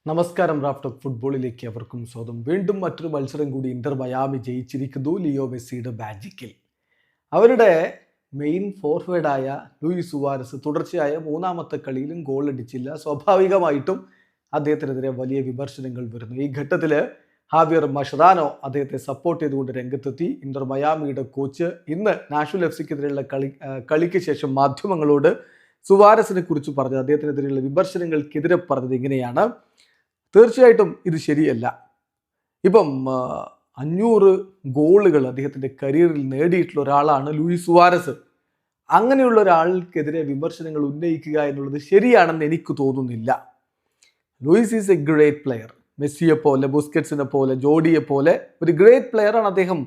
നമസ്കാരം. റാഫ്റ്റോക്ക് ഫുട്ബോളിലേക്ക് അവർക്കും സ്വാഗതം. വീണ്ടും മറ്റൊരു മത്സരം കൂടി ഇന്റർ മയാമി ജയിച്ചിരിക്കുന്നു ലിയോ മെസ്സിയുടെ മാജിക്കിൽ. അവരുടെ മെയിൻ ഫോർവേഡായ ലൂയിസ് സുവാരസ് തുടർച്ചയായ മൂന്നാമത്തെ കളിയിലും ഗോൾ അടിച്ചില്ല. സ്വാഭാവികമായിട്ടും അദ്ദേഹത്തിനെതിരെ വലിയ വിമർശനങ്ങൾ വരുന്നു. ഈ ഘട്ടത്തിൽ ഹാവിയർ മഷറാനോ അദ്ദേഹത്തെ സപ്പോർട്ട് ചെയ്തുകൊണ്ട് രംഗത്തെത്തി. ഇന്റർ മയാമിയുടെ കോച്ച് ഇന്ന് നാഷണൽ എഫ്സിക്കെതിരെയുള്ള കളിക്ക് ശേഷം മാധ്യമങ്ങളോട് സുവാരസിനെ കുറിച്ച് പറഞ്ഞത്, അദ്ദേഹത്തിനെതിരെയുള്ള വിമർശനങ്ങൾക്കെതിരെ പറഞ്ഞത് ഇങ്ങനെയാണ്: തീർച്ചയായിട്ടും ഇത് ശരിയല്ല. ഇപ്പം 500 ഗോളുകൾ അദ്ദേഹത്തിൻ്റെ കരിയറിൽ നേടിയിട്ടുള്ള ഒരാളാണ് ലൂയിസ് സുവാരസ്. അങ്ങനെയുള്ള ഒരാൾക്കെതിരെ വിമർശനങ്ങൾ ഉന്നയിക്കുക എന്നുള്ളത് ശരിയാണെന്ന് എനിക്ക് തോന്നുന്നില്ല. Luis is a great player. മെസ്സിയെ പോലെ, ബുസ്കറ്റ്സിനെ പോലെ, ജോഡിയെ പോലെ ഒരു ഗ്രേറ്റ് പ്ലെയറാണ് അദ്ദേഹം.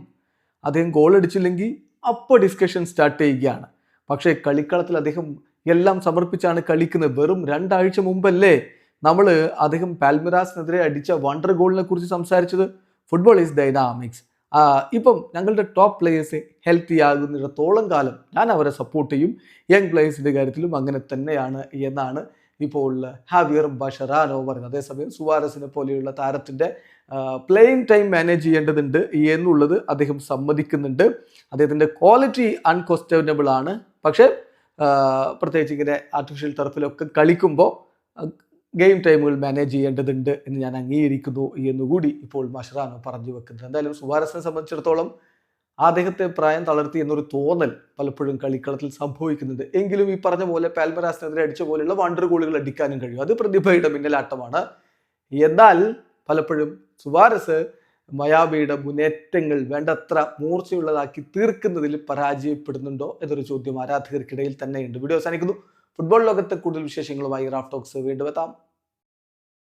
ഗോൾ അടിച്ചില്ലെങ്കിൽ അപ്പോൾ ഡിസ്കഷൻ സ്റ്റാർട്ട് ചെയ്യുകയാണ്. പക്ഷേ കളിക്കളത്തിൽ അദ്ദേഹം എല്ലാം സമർപ്പിച്ചാണ് കളിക്കുന്നത്. വെറും 2 ആഴ്ച മുമ്പല്ലേ നമ്മൾ അദ്ദേഹം പാൽമിറാസിനെതിരെ അടിച്ച വണ്ടർ ഗോളിനെ കുറിച്ച് സംസാരിച്ചത്. Football is dynamics. ഇപ്പം ഞങ്ങളുടെ ടോപ്പ് പ്ലേയേഴ്സ് ഹെൽത്തി ആകുന്നിടത്തോളം കാലം ഞാൻ അവരെ സപ്പോർട്ട് ചെയ്യും. യങ് പ്ലേയേഴ്സിൻ്റെ കാര്യത്തിലും അങ്ങനെ തന്നെയാണ് എന്നാണ് ഇപ്പോൾ ഹാവിയർ മഷറാനോ പറയുന്നത്. അതേസമയം സുവാരസിനെ പോലെയുള്ള താരത്തിൻ്റെ പ്ലേയിങ് ടൈം മാനേജ് ചെയ്യേണ്ടതുണ്ട് എന്നുള്ളത് അദ്ദേഹം സമ്മതിക്കുന്നുണ്ട്. അദ്ദേഹത്തിൻ്റെ ക്വാളിറ്റി അൺക്വസ്റ്റ്യനബിൾ ആണ്. പക്ഷേ പ്രത്യേകിച്ച് ഇങ്ങനെ ആർട്ടിഫിഷ്യൽ ടർഫിലൊക്കെ കളിക്കുമ്പോൾ ഗെയിം ടൈമുകൾ മാനേജ് ചെയ്യേണ്ടതുണ്ട് എന്ന് ഞാൻ അംഗീകരിക്കുന്നു എന്നുകൂടി ഇപ്പോൾ മഷറാനോ പറഞ്ഞു വെക്കുന്നുണ്ട്. എന്തായാലും സുവാരസിനെ സംബന്ധിച്ചിടത്തോളം അദ്ദേഹത്തെ പ്രായം തളർത്തി എന്നൊരു തോന്നൽ പലപ്പോഴും കളിക്കളത്തിൽ സംഭവിക്കുന്നുണ്ട്. എങ്കിലും ഈ പറഞ്ഞ പോലെ പാൽമറാസിനെതിരെ അടിച്ച പോലെയുള്ള വണ്ടർ ഗോളുകൾ അടിക്കാനും കഴിയും. അത് പ്രതിഭയുടെ മിന്നലാട്ടമാണ്. എന്നാൽ പലപ്പോഴും സുവാരസ് മയാമിയുടെ മുന്നേറ്റങ്ങൾ വേണ്ടത്ര മൂർച്ചയുള്ളതാക്കി തീർക്കുന്നതിൽ പരാജയപ്പെടുന്നുണ്ടോ എന്നൊരു ചോദ്യം ആരാധകർക്കിടയിൽ തന്നെയുണ്ട്. വീഡിയോ അവസാനിക്കുന്നു. ഫുട്ബോൾ ലോകത്തെ കൂടുതൽ വിശേഷങ്ങളുമായി റാഫ്റ്റോക്സ് വീണ്ടും എത്താം.